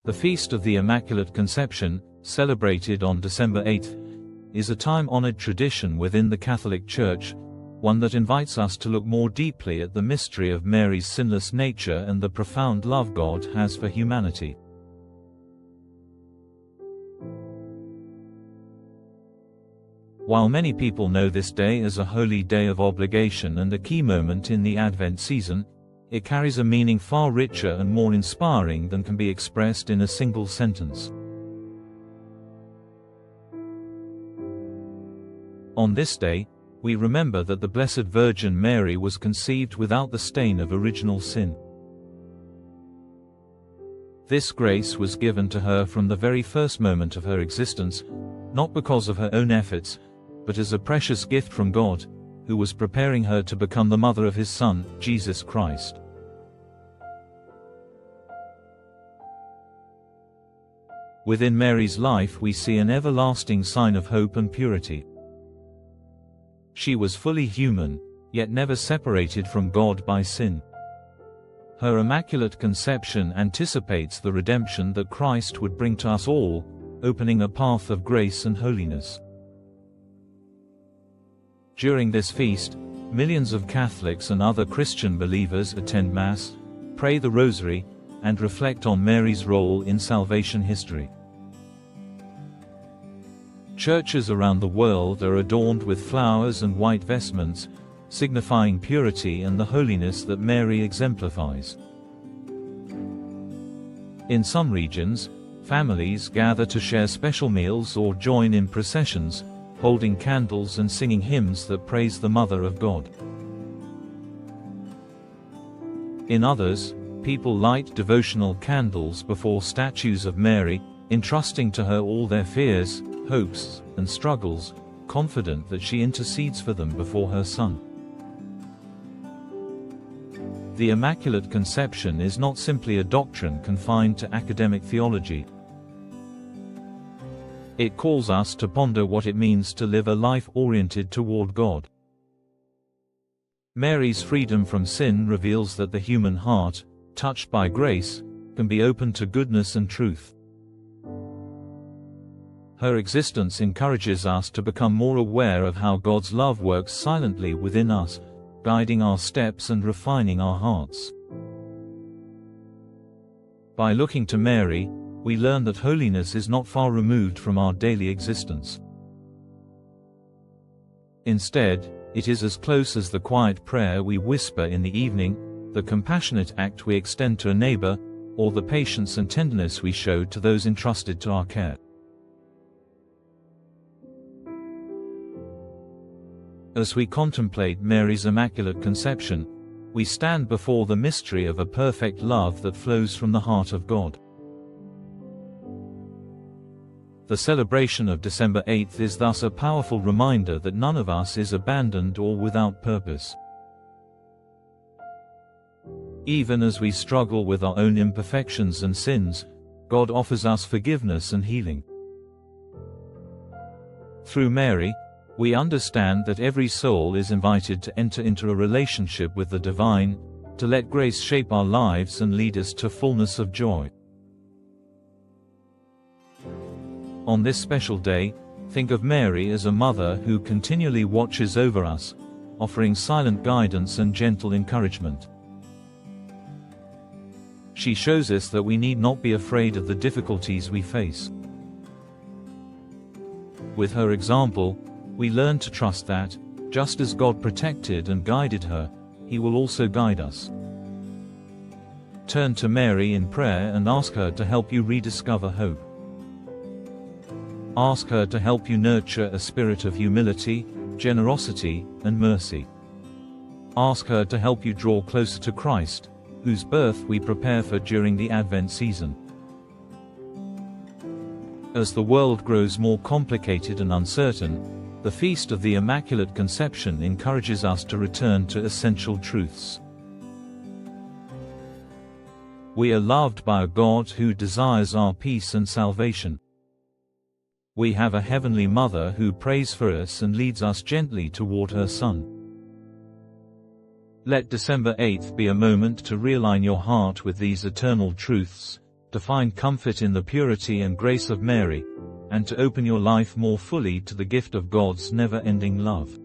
The Feast of the Immaculate Conception, celebrated on December 8th, is a time-honored tradition within the Catholic Church, one that invites us to look more deeply at the mystery of Mary's sinless nature and the profound love God has for humanity. While many people know this day as a holy day of obligation and a key moment in the Advent season, it carries a meaning far richer and more inspiring than can be expressed in a single sentence. On this day, we remember that the Blessed Virgin Mary was conceived without the stain of original sin. This grace was given to her from the very first moment of her existence, not because of her own efforts, but as a precious gift from God, who was preparing her to become the mother of His Son, Jesus Christ. Within Mary's life we see an everlasting sign of hope and purity. She was fully human, yet never separated from God by sin. Her Immaculate Conception anticipates the redemption that Christ would bring to us all, opening a path of grace and holiness. During this feast, millions of Catholics and other Christian believers attend Mass, pray the Rosary, and reflect on Mary's role in salvation history. Churches around the world are adorned with flowers and white vestments, signifying purity and the holiness that Mary exemplifies. In some regions, families gather to share special meals or join in processions, holding candles and singing hymns that praise the Mother of God. In others, people light devotional candles before statues of Mary, entrusting to her all their fears, hopes, and struggles, confident that she intercedes for them before her Son. The Immaculate Conception is not simply a doctrine confined to academic theology. It calls us to ponder what it means to live a life oriented toward God. Mary's freedom from sin reveals that the human heart, touched by grace, can be open to goodness and truth. Her existence encourages us to become more aware of how God's love works silently within us, guiding our steps and refining our hearts. By looking to Mary, we learn that holiness is not far removed from our daily existence. Instead, it is as close as the quiet prayer we whisper in the evening, the compassionate act we extend to a neighbor, or the patience and tenderness we show to those entrusted to our care. As we contemplate Mary's Immaculate Conception, we stand before the mystery of a perfect love that flows from the heart of God. The celebration of December 8th is thus a powerful reminder that none of us is abandoned or without purpose. Even as we struggle with our own imperfections and sins, God offers us forgiveness and healing. Through Mary, we understand that every soul is invited to enter into a relationship with the divine, to let grace shape our lives and lead us to fullness of joy. On this special day, think of Mary as a mother who continually watches over us, offering silent guidance and gentle encouragement. She shows us that we need not be afraid of the difficulties we face. With her example, we learn to trust that, just as God protected and guided her, He will also guide us. Turn to Mary in prayer and ask her to help you rediscover hope. Ask her to help you nurture a spirit of humility, generosity, and mercy. Ask her to help you draw closer to Christ, whose birth we prepare for during the Advent season. As the world grows more complicated and uncertain, the Feast of the Immaculate Conception encourages us to return to essential truths. We are loved by a God who desires our peace and salvation. We have a Heavenly Mother who prays for us and leads us gently toward her Son. Let December 8th be a moment to realign your heart with these eternal truths, to find comfort in the purity and grace of Mary, and to open your life more fully to the gift of God's never-ending love.